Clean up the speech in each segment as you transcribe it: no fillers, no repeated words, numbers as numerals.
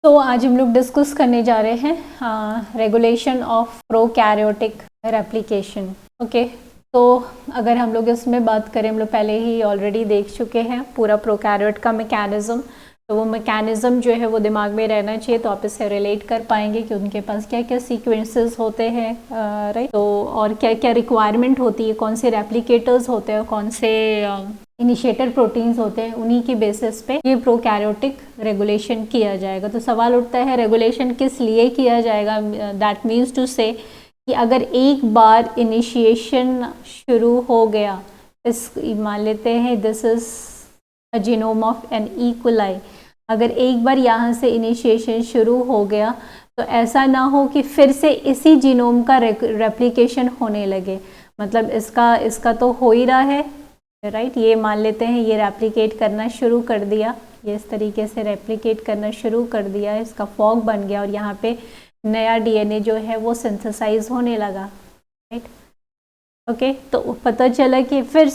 तो आज हम लोग डिस्कस करने जा रहे हैं regulation of prokaryotic replication. Okay, तो अगर हम लोग इसमें बात करें, हम लोग पहले ही ऑलरेडी देख चुके हैं पूरा प्रोकैरियोट का मैकेनिज्म। तो वो मैकेनिज्म जो है वो दिमाग में रहना चाहिए, तो आप इससे रिलेट कर पाएंगे कि उनके पास क्या क्या सीक्वेंसेस होते हैं, राइट। तो और क्या क्या रिक्वायरमेंट होती है, कौन से रेप्लिकेटर्स होते हैं, कौन से इनिशिएटर प्रोटीन्स होते हैं, उन्हीं की बेसिस पे ये प्रोकैरियोटिक रेगुलेशन किया जाएगा। तो सवाल उठता है रेगुलेशन किस लिए किया जाएगा। दैट मीन्स टू से कि अगर एक बार इनिशिएशन शुरू हो गया, इस मान लेते हैं this is a genome of an E coli, अगर एक बार यहाँ से इनिशिएशन शुरू हो गया तो ऐसा ना हो कि फिर से इसी जीनोम का रेप्लिकेशन होने लगे। मतलब इसका तो हो ही रहा है, राइट। ये मान लेते हैं ये रेप्लिकेट करना शुरू कर दिया, ये इस तरीके से रेप्लिकेट करना शुरू कर दिया, इसका फॉग बन गया और यहाँ पे नया डीएनए जो है वो सिंथेसाइज होने लगा, राइट। ओके, तो पता चला कि फिर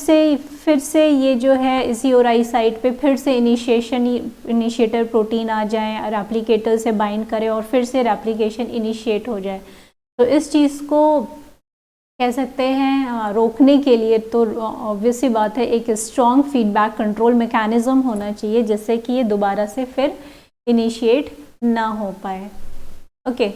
से ये जो है इसी ओराई साइट पे फिर से इनिशिएटर प्रोटीन आ जाए, रेप्लिकेटर से बाइंड करे और फिर से रेप्लिकेशन इनिशिएट हो जाए। तो इस चीज़ को कह सकते हैं रोकने के लिए तो ऑब्वियस सी बात है एक स्ट्रॉन्ग फीडबैक कंट्रोल मैकेनिज्म होना चाहिए, जिससे कि ये दोबारा से फिर इनिशिएट ना हो पाए। ओके,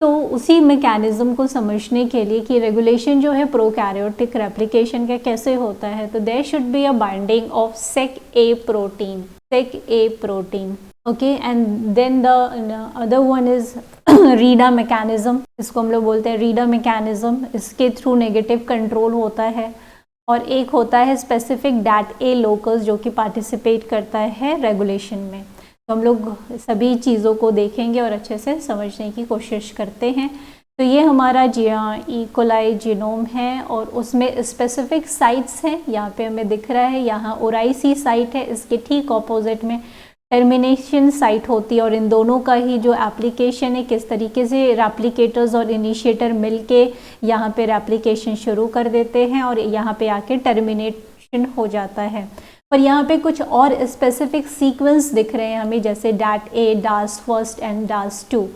तो उसी मैकेनिज्म को समझने के लिए कि रेगुलेशन जो है प्रोकैरियोटिक रेप्लिकेशन का कैसे होता है, तो there should be a binding of seq A protein. Okay, and then the other one is RIDA mechanism, इसको हम लोग बोलते हैं रीडा मैकेनिज्म। इसके थ्रू नेगेटिव कंट्रोल होता है। और एक होता है स्पेसिफिक डैट ए लोकस जो कि पार्टिसिपेट करता है रेगुलेशन में। तो हम लोग सभी चीज़ों को देखेंगे और अच्छे से समझने की कोशिश करते हैं। तो ये हमारा ई कोलाई जीनोम है और उसमें स्पेसिफिक साइट्स हैं। यहाँ पे हमें दिख रहा है, यहाँ ओराई सी साइट है, इसके ठीक ऑपोजिट में टर्मिनेशन साइट होती है। और इन दोनों का ही जो एप्लीकेशन है, किस तरीके से रेप्लिकेटर्स और इनिशिएटर मिलके यहाँ पे रेप्लिकेशन शुरू कर देते हैं और यहाँ पे आके टर्मिनेशन हो जाता है। पर यहाँ पे कुछ और स्पेसिफिक सीक्वेंस दिख रहे हैं हमें, जैसे डैट ए, डास फर्स्ट एंड डास टू,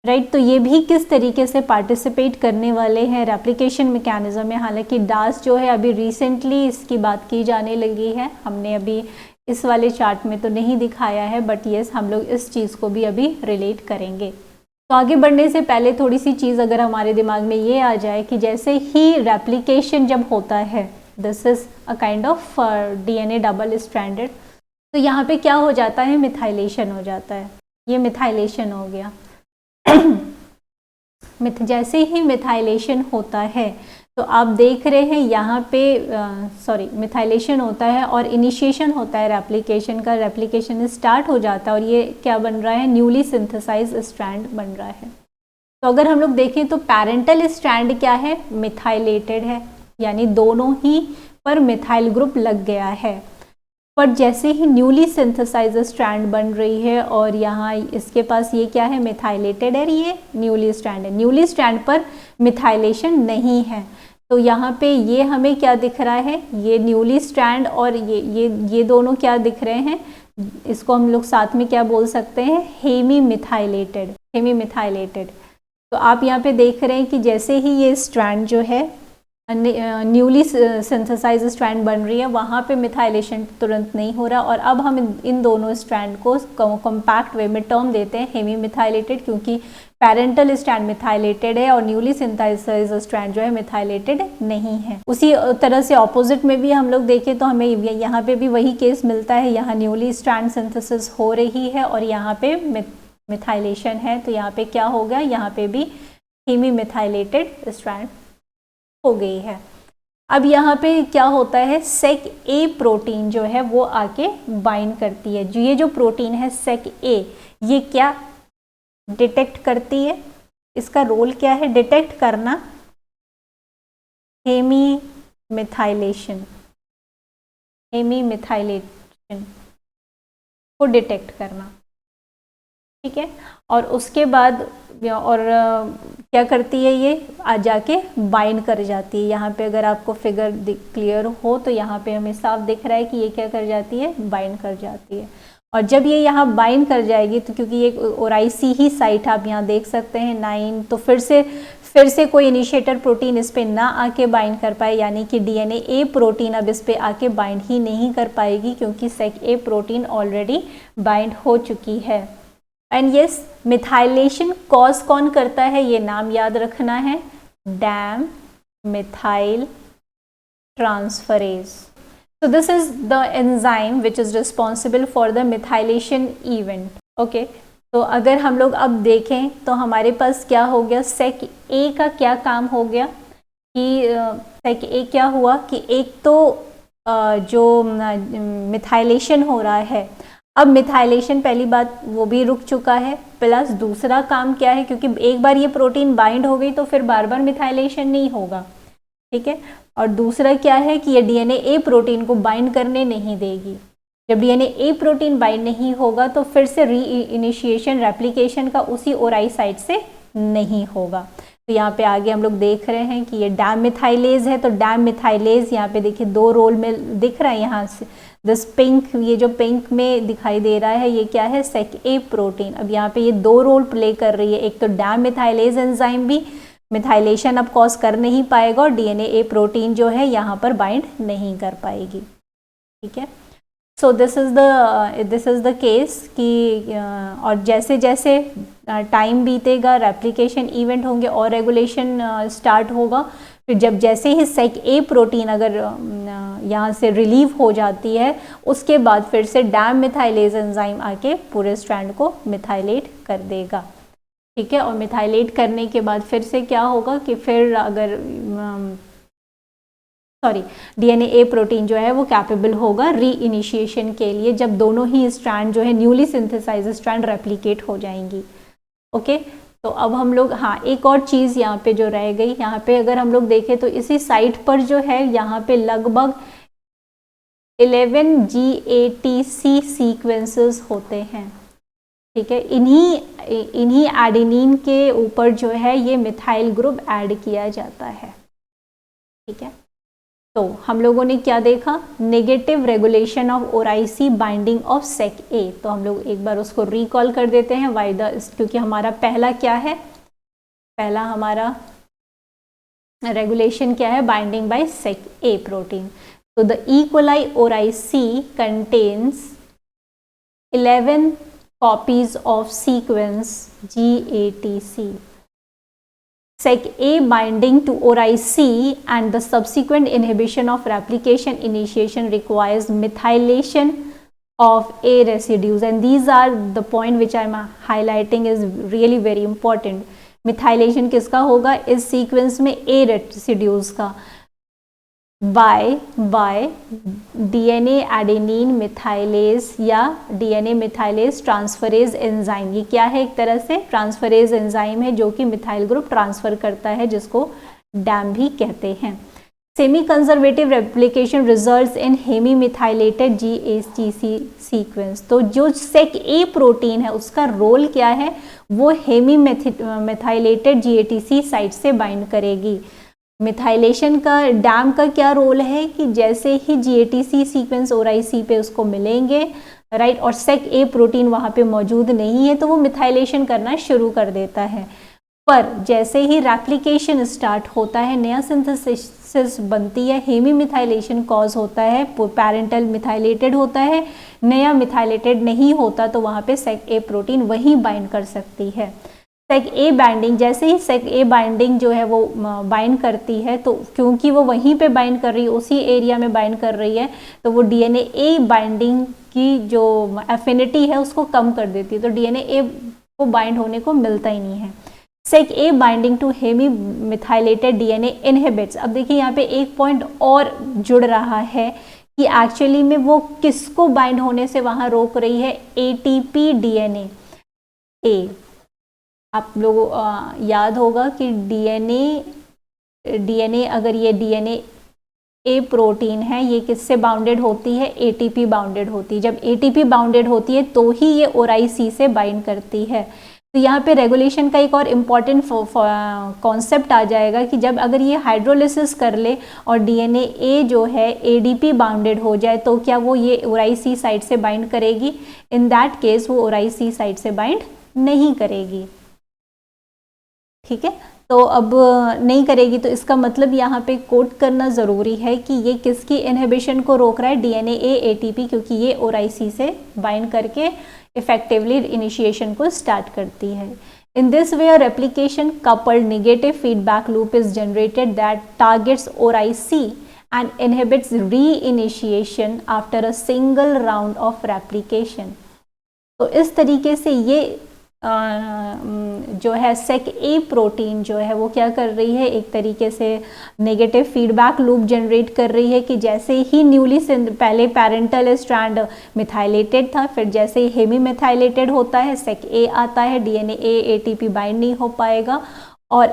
राइट। तो ये भी किस तरीके से पार्टिसिपेट करने वाले हैं रेप्लिकेशन मैकेनिज्म में। हालांकि डास जो है अभी रिसेंटली इसकी बात की जाने लगी है, हमने अभी इस वाले चार्ट में तो नहीं दिखाया है, बट येस हम लोग इस चीज़ को भी अभी रिलेट करेंगे। तो आगे बढ़ने से पहले थोड़ी सी चीज़ अगर हमारे दिमाग में ये आ जाए कि जैसे ही रेप्लिकेशन जब होता है, this is a kind of DNA double stranded, तो यहाँ पे क्या हो जाता है, मिथाइलेशन हो जाता है। ये मिथाइलेशन हो गया। जैसे ही मिथाइलेशन होता है तो आप देख रहे हैं यहाँ पे मिथाइलेशन होता है और इनिशिएशन होता है रेप्लिकेशन का, रेप्लिकेशन स्टार्ट हो जाता है और ये क्या बन रहा है, न्यूली सिंथेसाइज स्ट्रैंड बन रहा है। तो अगर हम लोग देखें तो पैरेंटल स्ट्रैंड क्या है, मिथाइलेटेड है, यानी दोनों ही पर मिथाइल ग्रुप लग गया है। पर जैसे ही न्यूली सिंथेसाइज स्ट्रैंड बन रही है और यहाँ इसके पास ये क्या है, मिथाइलेटेड है, ये न्यूली स्ट्रैंड है। न्यूली स्ट्रैंड पर मिथाइलेशन नहीं है, तो यहाँ पे ये हमें क्या दिख रहा है, ये न्यूली स्ट्रैंड और ये दोनों क्या दिख रहे हैं, इसको हम लोग साथ में क्या बोल सकते हैं, हेमी मिथाइलेटेड। तो आप यहाँ पे देख रहे हैं कि जैसे ही ये स्ट्रैंड जो है न्यूली सिंथेसाइज स्ट्रैंड बन रही है, वहाँ पे मिथाइलेशन तुरंत नहीं हो रहा। और अब हम इन दोनों स्ट्रैंड को कॉम्पैक्ट वे में टर्म देते हैं हेमी मिथाइलेटेड, क्योंकि पैरेंटल स्ट्रैंड मिथाइलेटेड है और न्यूली सिंथेसाइज स्ट्रैंड जो है मिथाइलेटेड नहीं है। उसी तरह से ऑपोजिट में भी हम लोग देखें तो हमें यहाँ पे भी वही केस मिलता है, यहाँ न्यूली स्ट्रैंड सिंथेसिस हो रही है और यहाँ पे मिथाइलेशन है। तो यहाँ पे क्या हो गया, यहाँ पे भी हेमी मिथाइलेटेड स्ट्रैंड हो गई है। अब यहाँ पे क्या होता है, सेक ए प्रोटीन जो है वो आके बाइंड करती है। जो ये जो प्रोटीन है सेक ए, ये क्या डिटेक्ट करती है, इसका रोल क्या है, डिटेक्ट करना हेमी मिथाइलेशन को डिटेक्ट करना, ठीक है। और उसके बाद और क्या करती है, ये आ जाके बाइंड कर जाती है। यहाँ पे अगर आपको फिगर क्लियर हो तो यहाँ पे हमें साफ दिख रहा है कि ये क्या कर जाती है, बाइंड कर जाती है। और जब ये यहाँ बाइंड कर जाएगी तो क्योंकि ये ORIC ही साइट आप यहाँ देख सकते हैं 9, तो फिर से कोई इनिशिएटर प्रोटीन इस पे ना आके बाइंड कर पाए, यानी कि DNA A प्रोटीन अब इस पे आके बाइंड ही नहीं कर पाएगी क्योंकि सेक A प्रोटीन ऑलरेडी बाइंड हो चुकी है। एंड यस, मिथाइलेशन कॉज कौन करता है, ये नाम याद रखना है, dam methyl transferase. So this is the enzyme which is responsible for the methylation event. Okay, तो अगर हम लोग अब देखें तो हमारे पास क्या हो गया, सेक ए का क्या काम हो गया कि सेक ए क्या हुआ कि एक तो जो मिथाइलेशन हो रहा है, अब मिथाइलेशन पहली बात वो भी रुक चुका है, प्लस दूसरा काम क्या है, क्योंकि एक बार ये प्रोटीन बाइंड हो गई तो फिर बार बार मिथाइलेशन नहीं होगा, ठीक है। और दूसरा क्या है कि ये DNA A प्रोटीन को बाइंड करने नहीं देगी। जब DNA A प्रोटीन बाइंड नहीं होगा तो फिर से री इनिशिएशन रेप्लिकेशन का उसी ORI साइट से नहीं होगा। तो यहाँ पे आगे हम लोग देख रहे हैं कि ये डैम मिथाइलेज है, तो डैम मिथाइलेज यहाँ पे देखिए 2 रोल में दिख रहा है, यहाँ से दिस पिंक, ये जो पिंक में दिखाई दे रहा है ये क्या है, सेक A प्रोटीन। अब यहाँ पे ये 2 रोल प्ले कर रही है, एक तो डैम मिथाइलेज एंजाइम भी मिथाइलेशन अब कॉज कर नहीं पाएगा और DNA A प्रोटीन जो है यहाँ पर बाइंड नहीं कर पाएगी, ठीक है। So this is the case कि और जैसे जैसे टाइम बीतेगा, रेप्लिकेशन इवेंट होंगे और रेगुलेशन स्टार्ट होगा, फिर जब जैसे ही सेक A प्रोटीन अगर यहाँ से रिलीव हो जाती है उसके बाद फिर से डैम मिथाइलेज एंजाइम आके पूरे स्ट्रैंड को मिथाइलेट कर देगा, ठीक है। और मिथाइलेट करने के बाद फिर से क्या होगा कि फिर अगर DNA A प्रोटीन जो है वो कैपेबल होगा री इनिशिएशन के लिए, जब दोनों ही स्ट्रैंड जो है न्यूली सिंथेसाइज स्ट्रैंड रेप्लिकेट हो जाएंगी। ओके, तो अब हम लोग, हाँ एक और चीज़ यहाँ पे जो रह गई, यहाँ पे अगर हम लोग देखें तो इसी साइट पर जो है यहाँ पे लगभग 11 GATC सीक्वेंसेस होते हैं, ठीक है। इन्हीं एडेनिन के ऊपर जो है ये मिथाइल ग्रुप ऐड किया जाता है, ठीक है। तो हम लोगों ने क्या देखा, negative regulation of ORIC binding of seq A। तो हम लोग एक बार उसको रिकॉल कर देते हैं क्योंकि हमारा पहला क्या है, पहला हमारा रेगुलेशन क्या है, binding by seq A protein. तो the E. coli ORIC contains 11 copies of sequence GATC. Sec A binding to ORIC and the subsequent inhibition of replication initiation requires methylation of A residues, and these are the point which I am highlighting is really very important. Methylation किसका होगा इस sequence में A residues का by DNA adenine methylase या DNA methylase transferase enzyme. ये क्या है, एक तरह से ट्रांसफरेज एंजाइम है जो कि मिथाइल ग्रुप ट्रांसफर करता है, जिसको डैम भी कहते हैं। Semi conservative replication results in hemi methylated GATC sequence. तो जो सेक A प्रोटीन है उसका रोल क्या है, वो हेमी मिथाइलेटेड GATC साइट से बाइंड करेगी। मिथाइलेशन का, डैम का क्या रोल है कि जैसे ही GATC सीक्वेंस ORIC पे उसको मिलेंगे, राइट, और सेक A प्रोटीन वहाँ पे मौजूद नहीं है तो वो मिथाइलेशन करना शुरू कर देता है। पर जैसे ही रेप्लिकेशन स्टार्ट होता है, नया सिंथेसिस बनती है, हेमी मिथाइलेशन कॉज होता है, पैरेंटल मिथाइलेटेड होता है, नया मिथाइलेटेड नहीं होता, तो वहाँ पे सेक A प्रोटीन वहीं बाइंड कर सकती है। सेक A बाइंडिंग, जैसे ही सेक A बाइंडिंग जो है वो बाइंड करती है, तो क्योंकि वो वहीं पे बाइंड कर रही है, उसी एरिया में बाइंड कर रही है, तो वो DNA A बाइंडिंग की जो एफिनिटी है उसको कम कर देती है, तो DNA A को बाइंड होने को मिलता ही नहीं है। Seq A binding to hemi methylated DNA inhibits. अब देखिए यहाँ पे एक पॉइंट और जुड़ रहा है कि एक्चुअली में वो किसको बाइंड होने से वहाँ रोक रही है, ATP DNA A। आप लोगों याद होगा कि DNA अगर ये DNA A प्रोटीन है, ये किससे बाउंडेड होती है, ATP बाउंडेड होती है। जब ATP बाउंडेड होती है तो ही ये ORIC से बाइंड करती है। तो यहाँ पे रेगुलेशन का एक और इम्पॉर्टेंट कॉन्सेप्ट आ जाएगा कि जब अगर ये हाइड्रोलिसिस कर ले और डीएनए ए जो है एडीपी बाउंडेड हो जाए तो क्या वो ये ओराई सी साइट से बाइंड करेगी? इन दैट केस वो ओराई सी साइट से बाइंड नहीं करेगी। ठीक है, तो अब नहीं करेगी तो इसका मतलब यहाँ पे कोट करना ज़रूरी है कि ये किसकी इनहिबिशन को रोक रहा है? डीएनए ए एटीपी, क्योंकि ये ओराई सी से बाइंड करके इफेक्टिवली इनिशिएशन को स्टार्ट करती है। In this way a replication coupled negative feedback loop is generated that targets ori C and inhibits reinitiation after a single round of replication. तो इस तरीके से ये जो है सेक ए प्रोटीन जो है वो क्या कर रही है? एक तरीके से नेगेटिव फीडबैक लूप जनरेट कर रही है कि जैसे ही न्यूली पहले पेरेंटल स्ट्रैंड मिथाइलेटेड था, फिर जैसे ही हेमी मिथाइलेटेड होता है सेक ए आता है, डीएनए ए एटीपी बाइंड नहीं हो पाएगा और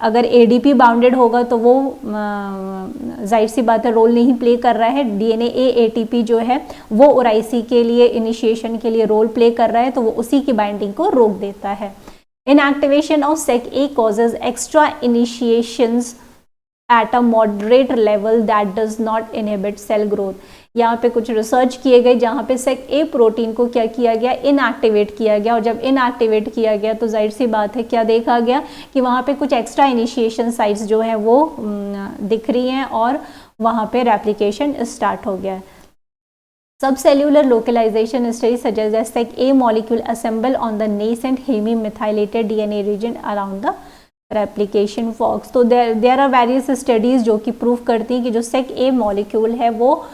अगर एडीपी बाउंडेड होगा तो वो जाहिर सी बात है रोल नहीं प्ले कर रहा है। डीएनए ए एटीपी जो है वो ओराइसी के लिए इनिशिएशन के लिए रोल प्ले कर रहा है, तो वो उसी की बाइंडिंग को रोक देता है। Inactivation of seq A causes extra initiations at a moderate level that does not inhibit cell growth. यहाँ पे कुछ रिसर्च किए गए जहाँ पे सेक ए प्रोटीन को क्या किया गया? इनएक्टिवेट किया गया, और जब इनएक्टिवेट किया गया तो जाहिर सी बात है क्या देखा गया कि वहाँ पे कुछ एक्स्ट्रा इनिशिएशन साइट्स जो है वो दिख रही हैं और वहाँ पे रेप्लिकेशन स्टार्ट हो गया। Subcellular localization studies suggest that Sec A molecule assemble on the nascent hemi-methylated DNA region around the replication forks। तो there are various studies जो कि प्रूव करती हैं कि जो Sec A molecule है वो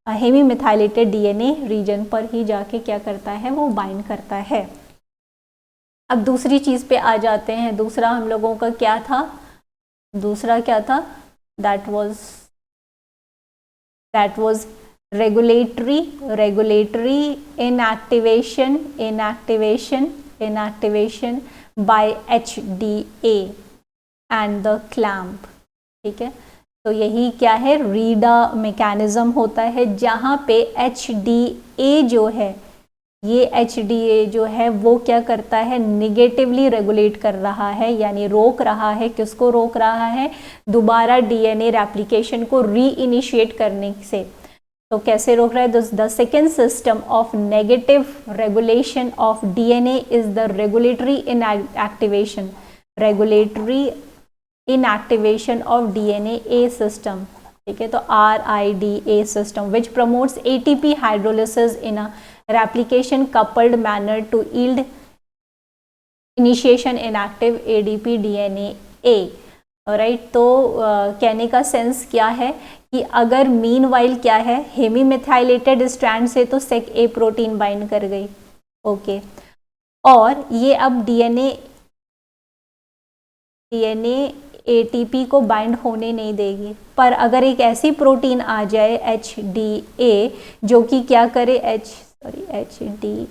हेमी मिथाइलेटेड डीएनए रीजन पर ही जाके क्या करता है? वो बाइंड करता है। अब दूसरी चीज़ पे आ जाते हैं। दूसरा हम लोगों का क्या था? दूसरा क्या था? That was regulatory inactivation by HDA and the clamp। ठीक है, तो यही क्या है? रीडा मैकेनिज्म होता है जहाँ पे HDA जो है, ये HDA जो है वो क्या करता है? निगेटिवली रेगुलेट कर रहा है, यानी रोक रहा है। किसको रोक रहा है? दोबारा डीएनए रेप्लिकेशन को री इनिशिएट करने से। तो कैसे रोक रहा है? The second system of negative regulation of DNA is the regulatory inactivation of DNA A system. ठीक है, तो RIDA system which promotes ATP hydrolysis in a replication coupled manner to yield initiation inactive ADP DNA A। Right, तो कहने का sense क्या है कि अगर मीनवाइल क्या है? हेमी मिथाइलेटेड स्ट्रैंड से तो सेक ए प्रोटीन बाइंड कर गई, ओके, और ये अब डीएनए ATP को बाइंड होने नहीं देगी। पर अगर एक ऐसी प्रोटीन आ जाए HDA जो कि क्या करे? HDA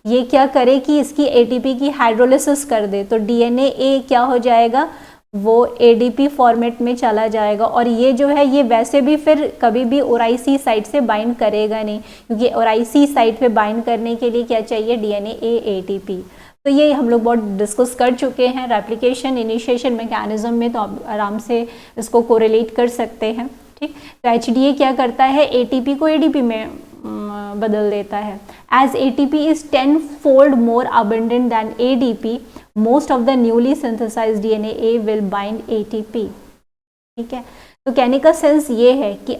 ये क्या करे कि इसकी ATP की हाइड्रोलिसिस कर दे, तो डीएनए ए क्या हो जाएगा? वो ADP फॉर्मेट में चला जाएगा, और ये जो है ये वैसे भी फिर कभी भी ओराइसी साइट से बाइंड करेगा नहीं, क्योंकि ओराइसी साइट पे बाइंड करने के लिए क्या चाहिए? डीएनए ए ATP। तो ये हम लोग बहुत डिस्कस कर चुके हैं रेप्लिकेशन इनिशिएशन मैकेनिज्म में, तो आप आराम से इसको कोरिलेट कर सकते हैं। ठीक, तो HDA क्या करता है? ATP को ADP में बदल देता है। As ATP is 10-fold more abundant than ADP, most of the newly synthesized DNA A will bind ATP। ठीक है, तो कहने का सेंस ये है कि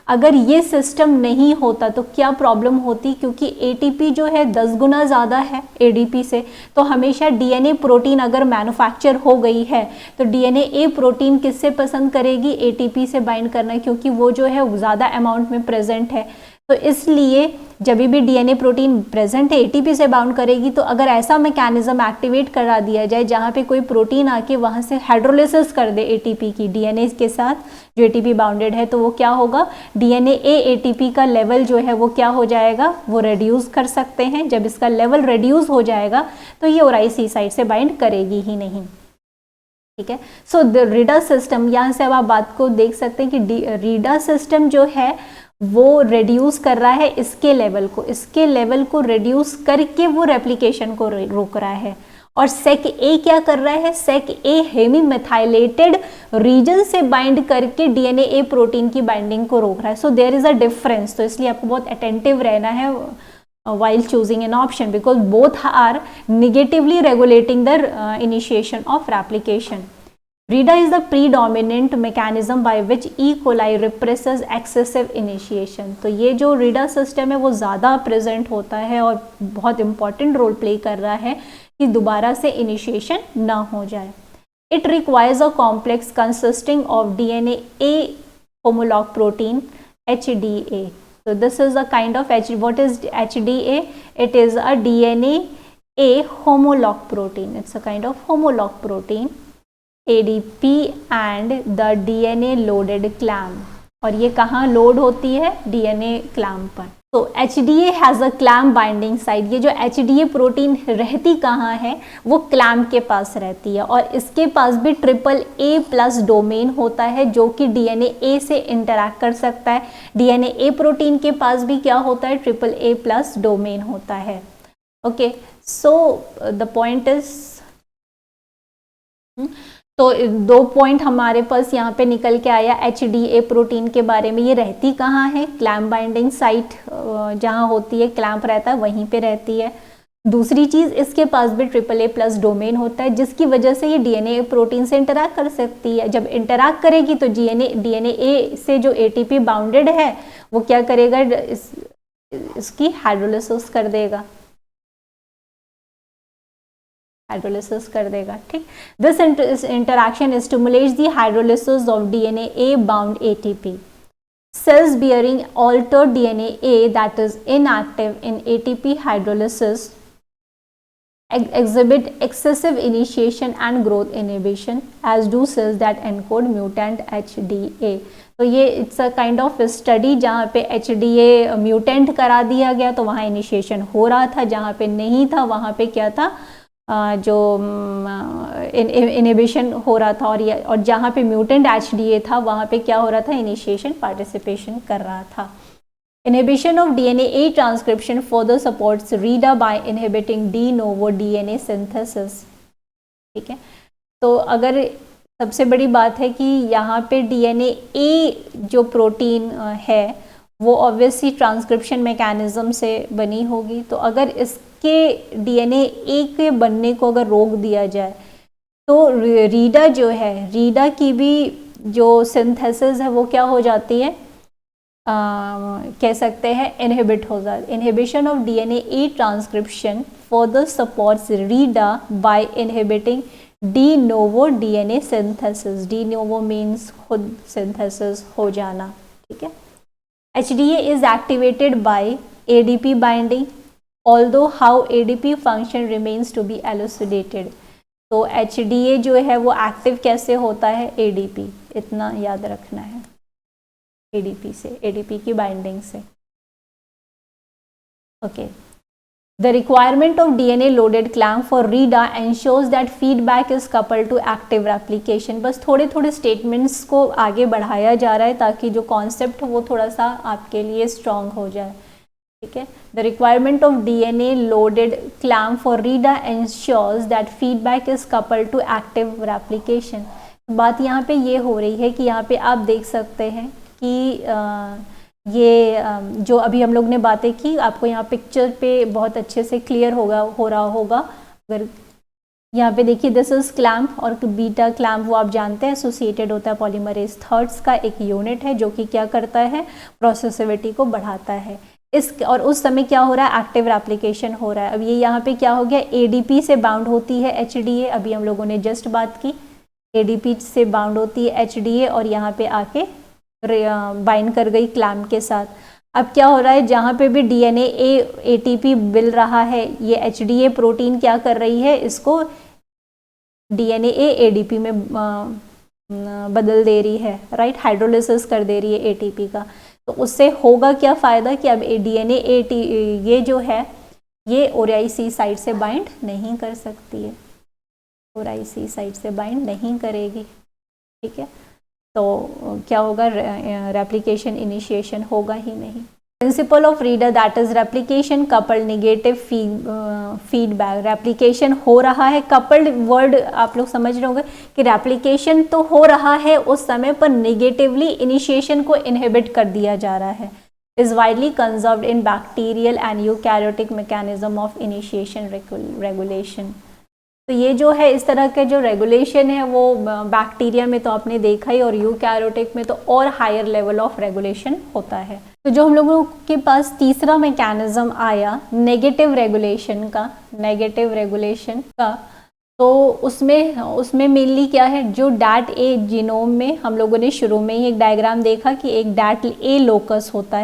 अगर ये सिस्टम नहीं होता तो क्या प्रॉब्लम होती? क्योंकि ATP जो है 10 गुना ज़्यादा है ADP से, तो हमेशा DNA प्रोटीन अगर मैन्युफैक्चर हो गई है तो DNA A प्रोटीन किससे पसंद करेगी? ATP से बाइंड करना, क्योंकि वो जो है ज़्यादा अमाउंट में प्रेजेंट है। तो इसलिए जब भी डीएनए प्रोटीन प्रेजेंट है एटीपी से बाउंड करेगी। तो अगर ऐसा मैकेनिज्म एक्टिवेट करा दिया जाए जहाँ पे कोई प्रोटीन आके वहाँ से हाइड्रोलिसिस कर दे एटीपी की डीएनए के साथ जो एटीपी बाउंडेड है, तो वो क्या होगा, डीएनए ए एटीपी का लेवल जो है वो क्या हो जाएगा, वो रिड्यूस कर सकते हैं। जब इसका लेवल रिड्यूस हो जाएगा तो ये ओराइसी साइट से बाइंड करेगी ही नहीं। ठीक है, सो द रीडा सिस्टम, यहाँ से अब आप बात को देख सकते हैं कि रीडा सिस्टम जो है वो रिड्यूस कर रहा है इसके लेवल को रिड्यूस करके वो रेप्लिकेशन को रोक रहा है। और सेक ए क्या कर रहा है, seq A hemi methylated region से बाइंड करके डीएनए ए प्रोटीन की बाइंडिंग को रोक रहा है। So there is a difference. तो इसलिए आपको बहुत अटेंटिव रहना है while choosing an option, because both are negatively regulating the initiation of replication. RIDA is the predominant mechanism by which E. coli represses excessive initiation. तो ये जो RIDA system है वो ज़्यादा प्रेजेंट होता है और बहुत इंपॉर्टेंट रोल प्ले कर रहा है कि दोबारा से इनिशिएशन ना हो जाए. It requires a complex consisting of DNA A homolog protein HDA. So this is a kind of what is HDA? It is a DNA A homolog protein. It's a kind of homolog protein, ADP, and the DNA loaded clamp. और ये कहाँ load होती है, DNA clamp पर. तो HDA has a clamp binding site. ये जो HDA protein रहती कहाँ है, वो क्लैम्प के पास रहती है और इसके पास भी AAA+ डोमेन होता है जो कि DNA A से इंटरैक्ट कर सकता है. DNA A प्रोटीन के पास भी क्या होता है, AAA+ डोमेन होता है. Okay, so the point is, तो 2 पॉइंट हमारे पास यहाँ पे निकल के आया HDA प्रोटीन के बारे में. ये रहती कहाँ है, क्लैम्प बाइंडिंग साइट जहाँ होती है, क्लैम्प रहता है वहीं पे रहती है. दूसरी चीज़, इसके पास भी AAA+ डोमेन होता है जिसकी वजह से ये DNA प्रोटीन से इंटरैक्ट कर सकती है. जब इंटरैक्ट करेगी तो DNA A से जो ATP बाउंडेड है वो क्या करेगा, इसकी हाइड्रोलिसिस कर देगा, हाइड्रोलिसिस कर देगा. ठीक, this interaction stimulates the hydrolysis of DNA A bound ATP. Cells bearing altered DNA A that is inactive in ATP hydrolysis exhibit excessive initiation and growth inhibition, as do cells that encode mutant HDA. तो ये it's a kind of study जहाँ पे HDA mutant करा दिया गया तो वहाँ initiation हो रहा था, जहाँ पे नहीं था वहाँ पे क्या था, जो इनिबिशन हो रहा था. और जहाँ पे म्यूटेंट HDA था वहाँ पे क्या हो रहा था, इनिशिएशन पार्टिसिपेशन कर रहा था. Inhibition of DNA A transcription further supports RIDA by inhibiting de novo DNA synthesis. ठीक है, तो अगर सबसे बड़ी बात है कि यहाँ पे DNA A जो प्रोटीन है वो ऑब्वियसली ट्रांसक्रिप्शन मैकेनिज्म से बनी होगी. तो अगर इसके DNA A के बनने को अगर रोक दिया जाए तो रीडा जो है, रीडा की भी जो सिंथेसिस है वो क्या हो जाती है, कह सकते हैं इनहिबिट हो जाती. Inhibition of DNA A transcription further supports RIDA by inhibiting de novo DNA synthesis. De novo means खुद सिंथेसिस हो जाना. ठीक है, HDA is activated by ADP binding, although how ADP function remains to be elucidated. तो HDA जो है वो active कैसे होता है, ADP, इतना याद रखना है, ADP से, ADP की बाइंडिंग से. Okay, the requirement of DNA loaded clamp for RIDA ensures that feedback is coupled to active replication. बस थोड़े थोड़े स्टेटमेंट्स को आगे बढ़ाया जा रहा है ताकि जो कॉन्सेप्ट वो थोड़ा सा आपके लिए स्ट्रॉन्ग हो जाए. ठीक है, the requirement of DNA loaded clamp for RIDA ensures that feedback is coupled to active replication. बात यहाँ पे ये हो रही है कि यहाँ पे आप देख सकते हैं कि ये जो अभी हम लोग ने बातें की, आपको यहाँ पिक्चर पे बहुत अच्छे से क्लियर हो रहा होगा. अगर यहाँ पे देखिए, दिस इज क्लैम्प और बीटा क्लैम्प वो आप जानते हैं एसोसिएटेड होता है पॉलीमरेज थर्ड्स का एक यूनिट है जो कि क्या करता है, प्रोसेसिविटी को बढ़ाता है. और उस समय क्या हो रहा है, एक्टिव रेप्लिकेशन हो रहा है. अब ये यहाँ पे क्या हो गया, ADP से बाउंड होती है HDA, अभी हम लोगों ने जस्ट बात की, ADP से बाउंड होती है HDA और यहाँ पे आके बाइंड कर गई क्लैम्प के साथ. अब क्या हो रहा है, जहाँ पे भी DNA A ATP मिल रहा है, ये HDA प्रोटीन क्या कर रही है, इसको DNA A ADP में बदल दे रही है, राइट, हाइड्रोलिसिस कर दे रही है ATP का. तो उससे होगा क्या फ़ायदा कि अब DNA A ये जो है ये ORIC साइट से बाइंड नहीं कर सकती है, ORIC साइट से बाइंड नहीं करेगी. ठीक है, तो क्या होगा, रेप्लिकेशन इनिशिएशन होगा ही नहीं। Principle of reader that is replication coupled negative feedback. Replication हो रहा है, कपल्ड वर्ड आप लोग समझ रहे होंगे कि रेप्लिकेशन तो हो रहा है उस समय पर नेगेटिवली इनिशिएशन को इनहिबिट कर दिया जा रहा है। Is widely conserved in bacterial and eukaryotic mechanism of initiation regulation. तो ये जो है इस तरह के जो रेगुलेशन है वो बैक्टीरिया में तो आपने देखा ही, और यूकैरियोटिक में तो और हायर लेवल ऑफ रेगुलेशन होता है। तो जो हम लोगों के पास तीसरा मैकेनिज्म आया नेगेटिव रेगुलेशन का, तो उसमें मेनली क्या है, जो डैट ए जीनोम में हम लोगों ने शुरू में ही एक डायग्राम देखा कि एक डैट ए लोकस होता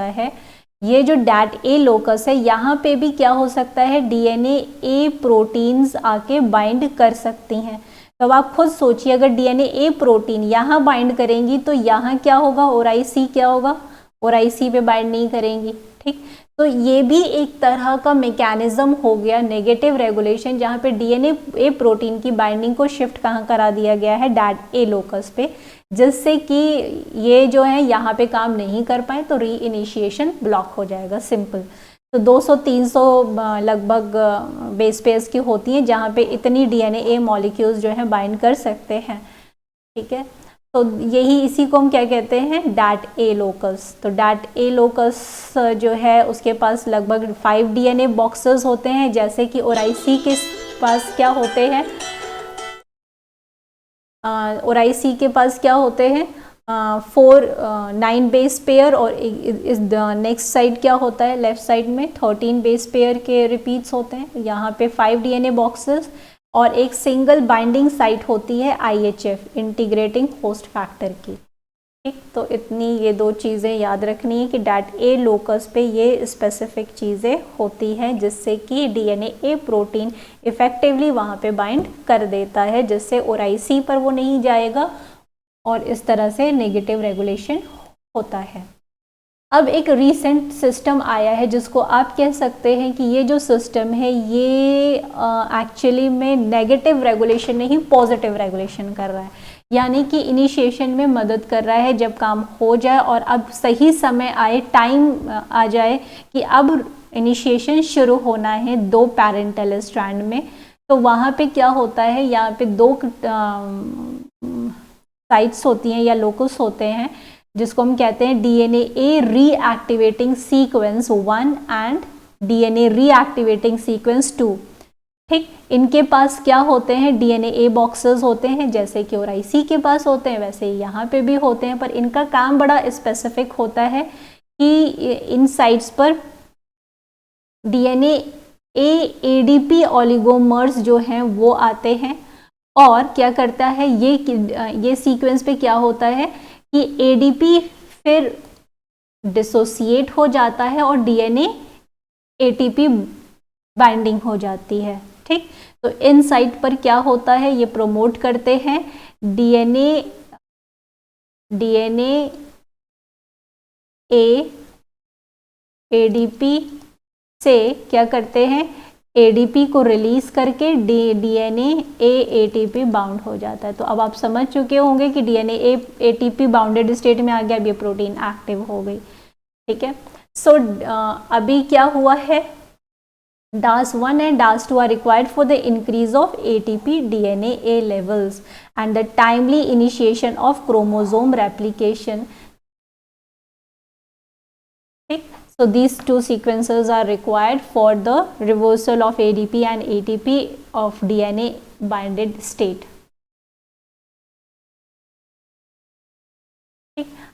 है। ये जो डैट ए लोकस है, यहाँ पे भी क्या हो सकता है, डीएनए ए प्रोटीन्स आके बाइंड कर सकती हैं। तो अब आप खुद सोचिए, अगर डीएनए ए प्रोटीन यहाँ बाइंड करेंगी तो यहाँ क्या होगा, ORIC क्या होगा, ORIC पे बाइंड नहीं करेंगी। ठीक, तो ये भी एक तरह का मैकेनिज्म हो गया नेगेटिव रेगुलेशन, जहाँ पे डीएनए ए प्रोटीन की बाइंडिंग को शिफ्ट कहाँ करा दिया गया है, डैट ए लोकस पे, जिससे कि ये जो है यहाँ पे काम नहीं कर पाए तो री इनिशिएशन ब्लॉक हो जाएगा। सिंपल। तो 200-300 लगभग बेस पेयर्स की होती हैं जहाँ पे इतनी डीएनए ए मॉलिक्यूल्स जो है बाइंड कर सकते हैं। ठीक है, तो यही इसी को हम क्या कहते हैं, डैट ए लोकस। तो डैट ए लोकस जो है उसके पास लगभग 5 डीएनए बॉक्सेस होते हैं, जैसे कि ORIC के पास क्या होते हैं, ORIC के पास क्या होते हैं 9 बेस पेयर, और इस नेक्स्ट साइड क्या होता है, लेफ्ट साइड में 13 बेस पेयर के रिपीट्स होते हैं। यहाँ पे 5 डीएनए बॉक्सेस और एक सिंगल बाइंडिंग साइट होती है IHF, इंटीग्रेटिंग होस्ट फैक्टर की। ठीक, तो इतनी ये 2 चीज़ें याद रखनी है कि डैट ए लोकस पे ये स्पेसिफिक चीज़ें होती हैं, जिससे कि डीएनए ए प्रोटीन इफेक्टिवली वहाँ पे बाइंड कर देता है, जिससे ORIC पर वो नहीं जाएगा और इस तरह से नेगेटिव रेगुलेशन होता है। अब एक रीसेंट सिस्टम आया है जिसको आप कह सकते हैं कि ये जो सिस्टम है ये एक्चुअली में नेगेटिव रेगुलेशन नहीं, पॉजिटिव रेगुलेशन कर रहा है, यानी कि इनिशिएशन में मदद कर रहा है। जब काम हो जाए और अब सही समय आए, टाइम आ जाए कि अब इनिशिएशन शुरू होना है 2 पैरेंटल स्ट्रैंड में, तो वहाँ पे क्या होता है, यहाँ पे 2 साइट्स होती हैं या लोकस होते हैं, जिसको हम कहते हैं DNA A reactivating sequence 1 and DNA reactivating sequence 2। ठीक, इनके पास क्या होते हैं, डीएनए ए बॉक्सेस होते हैं, जैसे कि ORIC के पास होते हैं वैसे यहाँ पे भी होते हैं, पर इनका काम बड़ा स्पेसिफिक होता है कि इन साइट्स पर डीएनए ए ADP ओलिगोमर्स जो हैं वो आते हैं, और क्या करता है ये सीक्वेंस पे क्या होता है कि ADP फिर डिसोसिएट हो जाता है और डीएनए ATP बाइंडिंग हो जाती है। ठीक, तो इन साइट पर क्या होता है, ये प्रमोट करते हैं डीएनए ए ADP से क्या करते हैं, ADP को रिलीज करके डीएनए ए ATP बाउंड हो जाता है। तो अब आप समझ चुके होंगे कि डीएनए ए ATP बाउंडेड स्टेट में आ गया, अब ये प्रोटीन एक्टिव हो गई। ठीक है, सो अभी क्या हुआ है, DAS1 and DAS2 are required for the increase of ATP DNA levels and the timely initiation of chromosome replication. Okay. So these 2 sequences are required for the reversal of ADP and ATP of DNA binded state.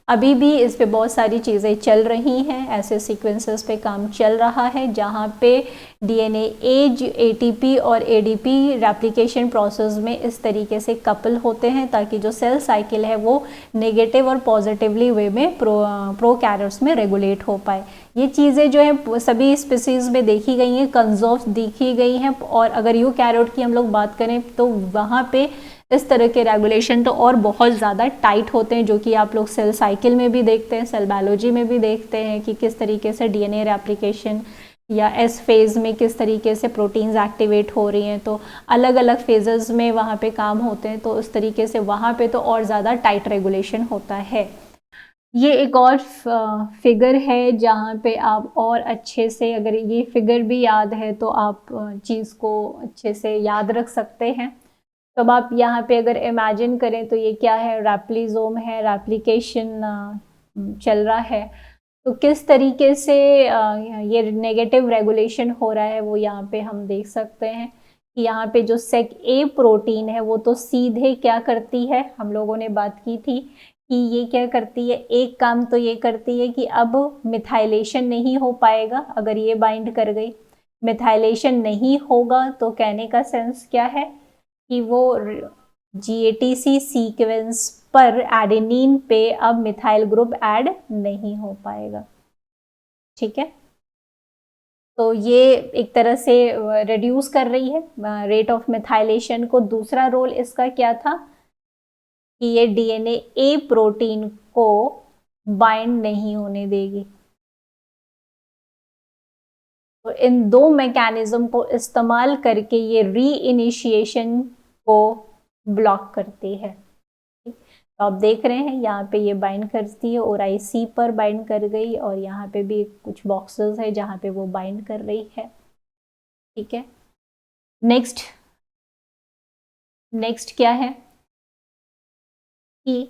अभी भी इस पे बहुत सारी चीज़ें चल रही हैं, ऐसे सीक्वेंसेस पे काम चल रहा है जहाँ पे डीएनए एज ATP और ADP रेप्लिकेशन प्रोसेस में इस तरीके से कपल होते हैं ताकि जो सेल साइकिल है वो नेगेटिव और पॉजिटिवली वे में प्रोकैरियोट्स में रेगुलेट हो पाए। ये चीज़ें जो है सभी स्पीसीज़ में देखी गई हैं, कंजर्व देखी गई हैं, और अगर यूकैरियोट की हम लोग बात करें तो वहाँ पे इस तरह के रेगुलेशन तो और बहुत ज़्यादा टाइट होते हैं, जो कि आप लोग सेल साइकिल में भी देखते हैं, सेल बायोलॉजी में भी देखते हैं कि किस तरीके से डीएनए रेप्लिकेशन या एस फेज़ में किस तरीके से प्रोटीन्स एक्टिवेट हो रही हैं, तो अलग अलग फेजेस में वहाँ पे काम होते हैं, तो उस तरीके से वहाँ पे तो और ज़्यादा टाइट रेगुलेशन होता है। ये एक और फिगर है जहाँ पे आप और अच्छे से, अगर ये फिगर भी याद है तो आप चीज़ को अच्छे से याद रख सकते हैं। तो अब आप यहाँ पे अगर इमेजिन करें तो ये क्या है, रैप्लिज़ोम है, रैप्लिकेशन चल रहा है। तो किस तरीके से ये नेगेटिव रेगुलेशन हो रहा है वो यहाँ पे हम देख सकते हैं कि यहाँ पे जो सेक ए प्रोटीन है वो तो सीधे क्या करती है, हम लोगों ने बात की थी कि ये क्या करती है, एक काम तो ये करती है कि अब मिथाइलेशन नहीं हो पाएगा अगर ये बाइंड कर गई। मिथाइलेशन नहीं होगा तो कहने का सेंस क्या है कि वो GATC सीक्वेंस पर एडेनिन पे अब मिथाइल ग्रुप ऐड नहीं हो पाएगा। ठीक है, तो ये एक तरह से रिड्यूस कर रही है रेट ऑफ मिथाइलेशन को। दूसरा रोल इसका क्या था कि ये DNA A प्रोटीन को बाइंड नहीं होने देगी। तो इन दो मैकेनिज्म को इस्तेमाल करके ये रीइनिशिएशन को ब्लॉक करती है। तो आप देख रहे हैं यहाँ पे ये बाइंड करती है और IC पर बाइंड कर गई, और यहाँ पे भी कुछ बॉक्सेस है जहाँ पे वो बाइंड कर रही है। ठीक है, नेक्स्ट क्या है कि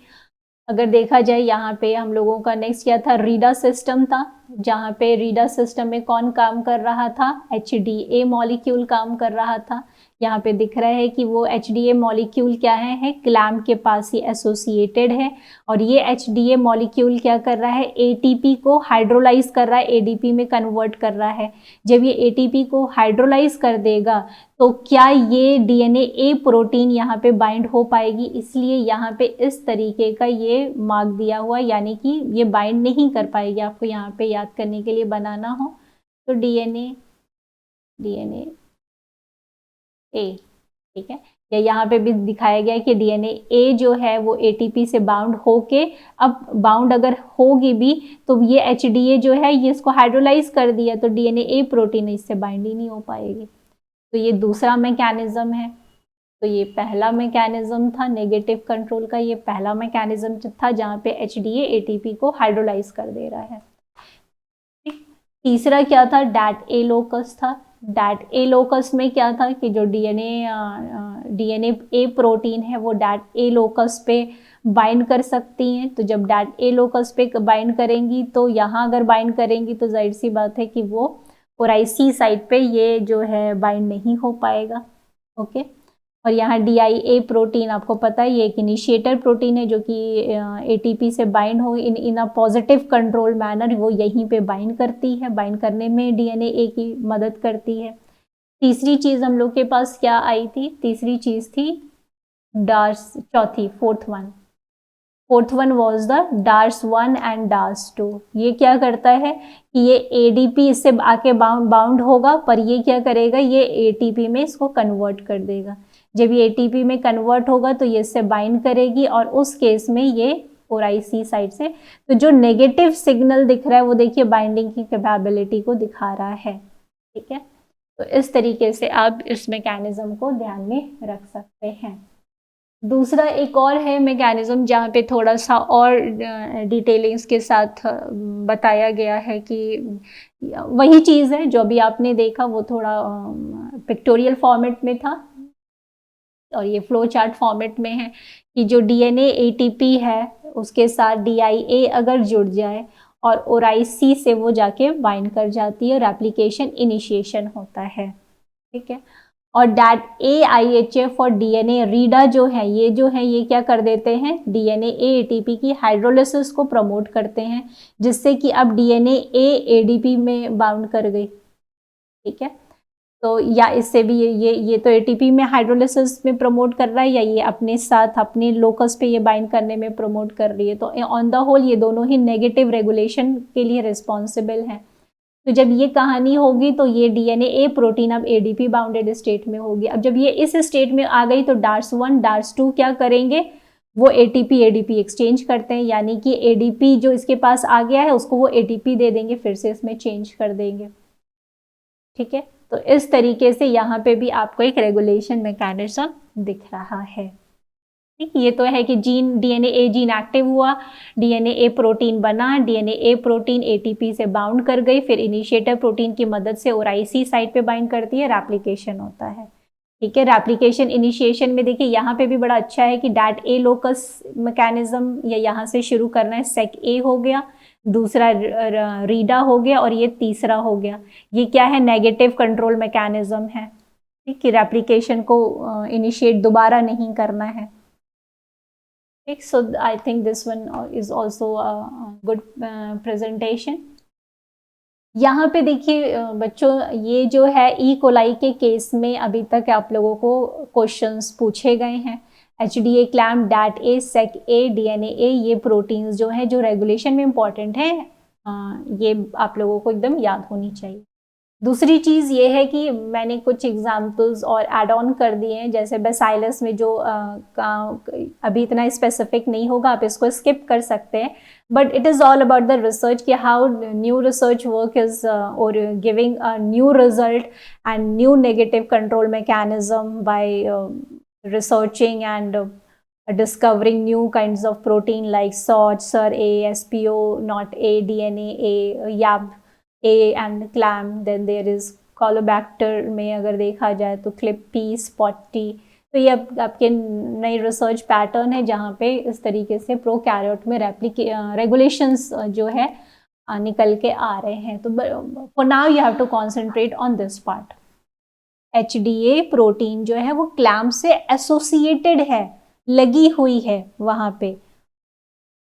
अगर देखा जाए यहाँ पे हम लोगों का नेक्स्ट क्या था, रीडा सिस्टम था, जहाँ पे रीडा सिस्टम में कौन काम कर रहा था, HDA मॉलिक्यूल काम कर रहा था। यहाँ पे दिख रहा है कि वो HDA मॉलिक्यूल क्या है क्लैम्प के पास ही एसोसिएटेड है, और ये HDA मॉलिक्यूल क्या कर रहा है, ATP को हाइड्रोलाइज कर रहा है, ADP में कन्वर्ट कर रहा है। जब ये ATP को हाइड्रोलाइज कर देगा तो क्या ये DNA A प्रोटीन यहाँ पे बाइंड हो पाएगी, इसलिए यहाँ पे इस तरीके का ये मार्क दिया हुआ, यानी कि ये बाइंड नहीं कर पाएगी। आपको यहाँ पे याद करने के लिए बनाना हो तो DNA A, ठीक है, या यहाँ पे भी दिखाया गया है कि DNA A जो है वो ATP से बाउंड होके, अब बाउंड अगर होगी भी तो ये HDA जो है ये इसको हाइड्रोलाइज कर दिया, तो DNA A प्रोटीन इससे बाइंड ही नहीं हो पाएगी। तो ये दूसरा मैकेनिज्म है। तो ये पहला मैकेनिज्म था नेगेटिव कंट्रोल का, ये पहला मैकेनिज्म था जहाँ पे HDA ATP को हाइड्रोलाइज कर दे रहा है। तीसरा क्या था, डैट ए लोकस था। डैट ए लोकस में क्या था कि जो DNA A प्रोटीन है वो डैट ए लोकस पे बाइंड कर सकती हैं। तो जब डैट ए लोकस पे बाइंड करेंगी तो यहाँ अगर बाइंड करेंगी तो जाहिर सी बात है कि वो और IC साइड पे ये जो है बाइंड नहीं हो पाएगा। ओके, और यहाँ DIA प्रोटीन आपको पता है ये एक इनिशिएटर प्रोटीन है जो कि ATP से बाइंड हो इन अ पॉजिटिव कंट्रोल मैनर, वो यहीं पे बाइंड करती है, बाइंड करने में DNA A की मदद करती है। तीसरी चीज़ हम लोग के पास क्या आई थी, तीसरी चीज़ थी डार्स, चौथी fourth one was the DARS1 and DARS2। ये क्या करता है कि ये ADP इससे आके बाउंड होगा, पर ये क्या करेगा, ये ATP में इसको कन्वर्ट कर देगा। जब ये ATP में कन्वर्ट होगा तो ये इससे बाइंड करेगी, और उस केस में ये और IC साइड से, तो जो नेगेटिव सिग्नल दिख रहा है वो देखिए बाइंडिंग की कैपेबिलिटी को दिखा रहा है। ठीक है, तो इस तरीके से आप इस मैकेनिज्म को ध्यान में रख सकते हैं। दूसरा एक और है मैकेनिज्म जहाँ पे थोड़ा सा और डिटेलिंग्स के साथ बताया गया है कि वही चीज़ है जो अभी आपने देखा, वो थोड़ा पिक्टोरियल फॉर्मेट में था और ये फ्लो चार्ट फॉर्मेट में है कि जो DNA ATP है उसके साथ DIA अगर जुड़ जाए और IC से वो जाके बाइंड कर जाती है, रेप्लिकेशन इनिशिएशन होता है। ठीक है, और डैट AIHF और DNA रीडा जो है ये क्या कर देते हैं, DNA A ATP की हाइड्रोलिसिस को प्रमोट करते हैं, जिससे कि अब DNA A ADP में बाउंड कर गई। ठीक है, तो या इससे भी ये तो ATP में हाइड्रोलिसिस में प्रमोट कर रहा है, या ये अपने साथ अपने लोकस पे ये बाइंड करने में प्रमोट कर रही है। तो ऑन द होल ये दोनों ही नेगेटिव रेगुलेशन के लिए रिस्पॉन्सिबल हैं। तो जब ये कहानी होगी तो ये DNA A प्रोटीन अब ADP बाउंडेड स्टेट में होगी। अब जब ये इस स्टेट में आ गई तो DARS1 DARS2 क्या करेंगे, वो ATP ADP एक्सचेंज करते हैं, यानी कि ADP जो इसके पास आ गया है उसको वो ATP दे देंगे, फिर से इसमें चेंज कर देंगे। ठीक है, तो इस तरीके से यहाँ पे भी आपको एक रेगुलेशन मैकेनिज्म दिख रहा है। ठीक, ये तो है कि जीन डीएनए ए जीन एक्टिव हुआ, डीएनए ए प्रोटीन बना, डीएनए ए प्रोटीन एटीपी से बाउंड कर गई, फिर इनिशिएटर प्रोटीन की मदद से ओराइसी साइट पे बाइंड करती है, रेप्लिकेशन होता है। ठीक है, रेप्लिकेशन इनिशिएशन में देखिए यहाँ पे भी बड़ा अच्छा है कि डैट ए लोकस मैकेनिज्म, या यहाँ से शुरू करना है, सेक ए हो गया, दूसरा रीडा हो गया, और ये तीसरा हो गया। ये क्या है, नेगेटिव कंट्रोल मैकेनिज्म है। ठीक, कि रेप्लिकेशन को इनिशिएट दोबारा नहीं करना है। ठीक, so I think this one is also good presentation. यहाँ पे देखिए बच्चों, ये जो है ई कोलाई के केस में अभी तक आप लोगों को क्वेश्चंस पूछे गए हैं। HDA, clamp, dat A, seq A, DNA A, ये प्रोटीन्स जो है जो रेगुलेशन में इम्पॉर्टेंट है, ये आप लोगों को एकदम याद होनी चाहिए। दूसरी चीज़ ये है कि मैंने कुछ एग्जाम्पल्स और एड ऑन कर दिए हैं, जैसे बेसाइलस में जो अभी इतना स्पेसिफिक नहीं होगा, आप इसको स्किप कर सकते हैं, but it is all about the research कि how new research work is और giving a new result and new negative control mechanism by researching and discovering new kinds of protein like SORT, SIR-A, SPO, NOT A, DNA A, YAB A and CLAM. Then there is Caulobacter में अगर देखा जाए तो CLIP-P, SPOT-T। तो ये आपके नई research pattern है जहाँ पे इस तरीके से प्रोकैरियोट में रेगुलेशंस जो है निकल के आ रहे हैं। तो for now you have to concentrate on this part. HDA protein जो है वो क्लैम्प से एसोसिएटेड है, लगी हुई है वहाँ पे,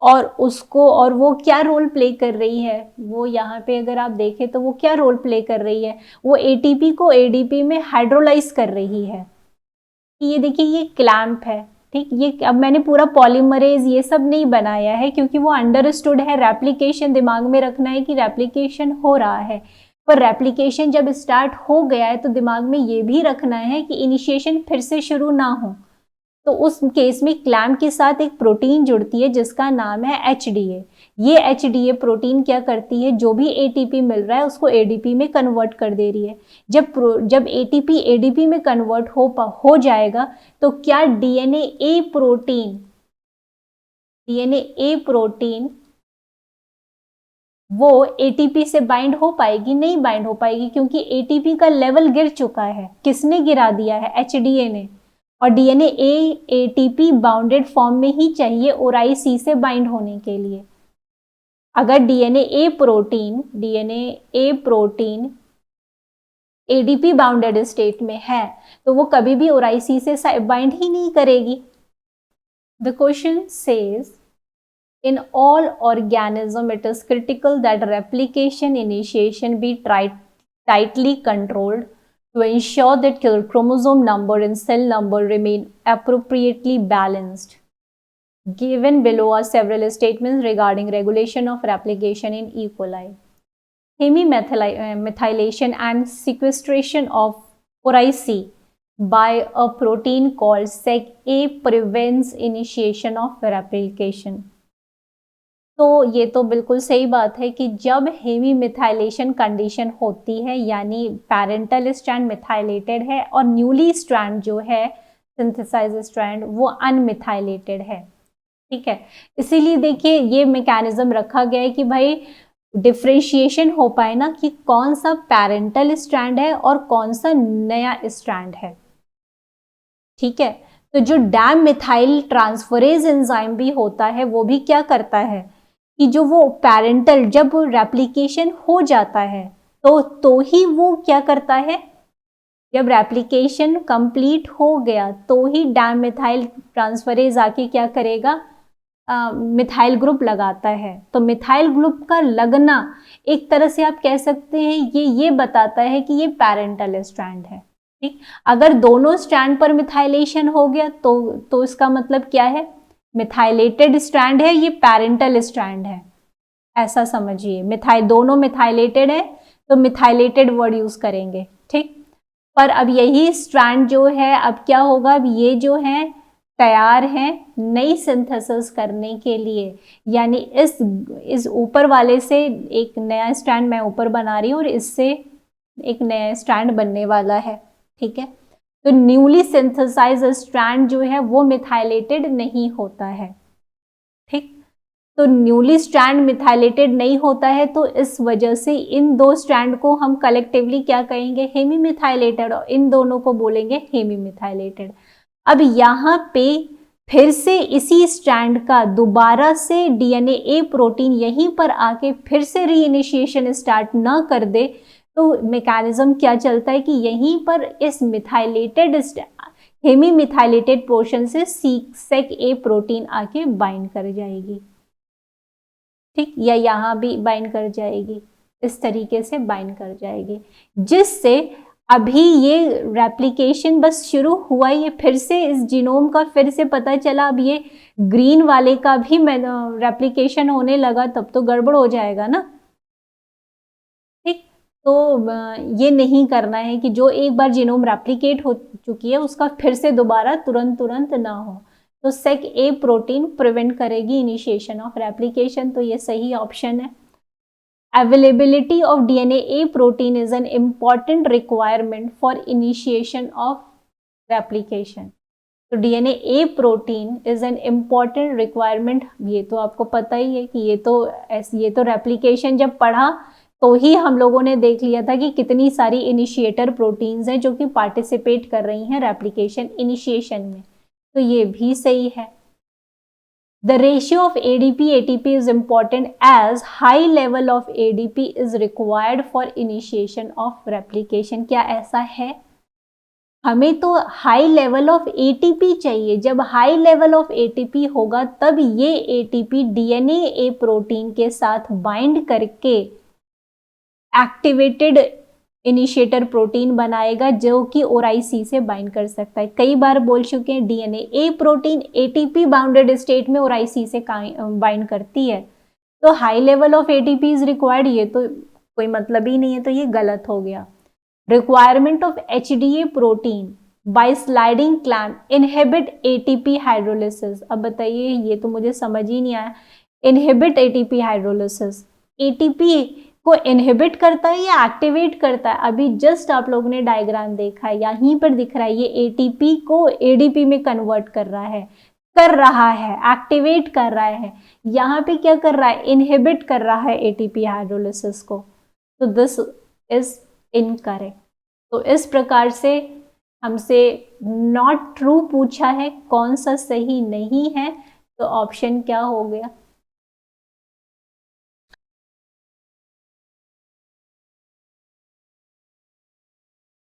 और उसको, और वो क्या रोल प्ले कर रही है, वो यहाँ पे अगर आप देखें तो वो क्या रोल प्ले कर रही है, वो ATP को ADP में हाइड्रोलाइज कर रही है। ये देखिए ये क्लैम्प है। ठीक, ये अब मैंने पूरा पॉलीमरेज ये सब नहीं बनाया है क्योंकि वो अंडरस्टूड है, रेप्लिकेशन दिमाग में रखना है कि रेप्लिकेशन हो रहा है, पर रेप्लिकेशन जब स्टार्ट हो गया है तो दिमाग में ये भी रखना है कि इनिशिएशन फिर से शुरू ना हो। तो उस केस में क्लैम्प के साथ एक प्रोटीन जुड़ती है जिसका नाम है HDA। ये HDA प्रोटीन क्या करती है, जो भी ATP मिल रहा है उसको ADP में कन्वर्ट कर दे रही है। जब ATP ADP में कन्वर्ट हो जाएगा तो क्या DNA A प्रोटीन वो ATP से बाइंड हो पाएगी? नहीं बाइंड हो पाएगी, क्योंकि ATP का लेवल गिर चुका है। किसने गिरा दिया है? HDA ने। और DNA A ATP bounded form में ही चाहिए ORIC से बाइंड होने के लिए। अगर DNA A protein ADP bounded state में है तो वो कभी भी ORIC से बाइंड ही नहीं करेगी। The question says in all organism it is critical that replication initiation be tightly controlled to ensure that chromosome number and cell number remain appropriately balanced. Given below are several statements regarding regulation of replication in E. coli. Hemimethylation and sequestration of ORIC by a protein called SEC-A prevents initiation of replication. तो ये तो बिल्कुल सही बात है कि जब हेमीमिथाइलेशन condition होती है, यानी पैरेंटल स्ट्रैंड मिथाइलेटेड है और न्यूली स्ट्रैंड जो है सिंथेसाइज स्ट्रैंड वो अनमिथाइलेटेड है। ठीक है, इसीलिए देखिए ये मैकेनिज्म रखा गया है कि भाई डिफ्रेंशिएशन हो पाए ना कि कौन सा पैरेंटल स्ट्रैंड है और कौन सा नया स्ट्रैंड है। ठीक है, तो जो डैम मिथाइल ट्रांसफरेज एंजाइम भी होता है वो भी क्या करता है कि जो वो पैरेंटल जब रेप्लिकेशन हो जाता है तो ही वो क्या करता है, जब रेप्लिकेशन कंप्लीट हो गया तो ही डैम मिथाइल ट्रांसफरेज आके क्या करेगा, मिथाइल ग्रुप लगाता है। तो मिथाइल ग्रुप का लगना एक तरह से आप कह सकते हैं ये बताता है कि ये पैरेंटल स्ट्रैंड है। ठीक, अगर दोनों स्ट्रैंड पर मिथाइलेशन हो गया तो इसका मतलब क्या है, मिथाइलेटेड स्ट्रैंड है, ये पैरेंटल स्ट्रैंड है, ऐसा समझिए। दोनों मिथाइलेटेड है तो मिथाइलेटेड वर्ड यूज करेंगे। ठीक, पर अब यही स्ट्रैंड जो है अब क्या होगा, अब ये जो है तैयार हैं नई सिंथेसिस करने के लिए, यानी इस ऊपर वाले से एक नया स्ट्रैंड मैं ऊपर बना रही हूँ और इससे एक नया स्ट्रैंड बनने वाला है, ठीक है। तो न्यूली सिंथेसाइज्ड स्ट्रैंड जो है वो मिथाइलेटेड नहीं होता है, ठीक। तो न्यूली स्ट्रैंड मिथाइलेटेड नहीं होता है, तो इस वजह से इन दो स्ट्रैंड को हम कलेक्टिवली क्या कहेंगे, हेमी मिथाइलेटेड, और इन दोनों को बोलेंगे हेमी मिथाइलेटेड। अब यहाँ पे फिर से इसी स्ट्रैंड का दोबारा से डीएनए ए प्रोटीन यहीं पर आके फिर से रीइनिशिएशन स्टार्ट ना कर दे, तो मैकेनिज्म क्या चलता है कि यहीं पर इस मिथाइलेटेड हेमी मिथाइलेटेड पोर्शन से सेक ए प्रोटीन आके बाइंड कर जाएगी, ठीक, या यहाँ भी बाइंड कर जाएगी, इस तरीके से बाइंड कर जाएगी, जिससे अभी ये रेप्लिकेशन बस शुरू हुआ, ये फिर से इस जीनोम का फिर से पता चला, अब ये ग्रीन वाले का भी रेप्लिकेशन होने लगा, तब तो गड़बड़ हो जाएगा ना, ठीक। तो ये नहीं करना है कि जो एक बार जीनोम रेप्लिकेट हो चुकी है उसका फिर से दोबारा तुरंत ना हो, तो सेक ए प्रोटीन प्रिवेंट करेगी इनिशिएशन ऑफ रेप्लिकेशन, तो ये सही ऑप्शन है। Availability of DNA A protein is an important requirement for initiation of replication. तो DNA A protein is an important requirement, ये तो आपको पता ही है कि ये तो replication जब पढ़ा तो ही हम लोगों ने देख लिया था कि कितनी सारी इनिशिएटर प्रोटीन्स हैं जो कि पार्टिसिपेट कर रही हैं रेप्लिकेशन इनिशिएशन में, तो ये भी सही है। The ratio of ADP-ATP is important as high level of ADP is required for initiation of replication. क्या ऐसा है? हमें तो हाई लेवल ऑफ ATP चाहिए, जब हाई लेवल ऑफ ATP होगा तब ये ATP DNA A प्रोटीन के साथ बाइंड करके एक्टिवेटेड इनिशिएटर प्रोटीन बनाएगा जो कि ORIC से बाइंड कर सकता है। कई बार बोल चुके हैं DNA A protein ATP bounded state में ORIC से बाइंड करती है, तो high level of ATP is required, ये तो कोई मतलब ही नहीं है, तो ये गलत हो गया। Requirement of HDA protein bye sliding clamp inhibit ATP hydrolysis. अब बताइए, ये तो मुझे समझ ही नहीं आया, इनहिबिट ATP हाइड्रोलिसिस, ATP को इनहिबिट करता है या एक्टिवेट करता है? अभी जस्ट आप लोगों ने डायग्राम देखा है, यहीं पर दिख रहा है, ये ATP को ADP में कन्वर्ट कर रहा है, एक्टिवेट कर रहा है, यहाँ पे क्या कर रहा है, इनहिबिट कर रहा है ATP हाइड्रोलिसिस को, तो दिस इज इनकरेक्ट। तो इस प्रकार से हमसे नॉट ट्रू पूछा है, कौन सा सही नहीं है, तो ऑप्शन क्या हो गया,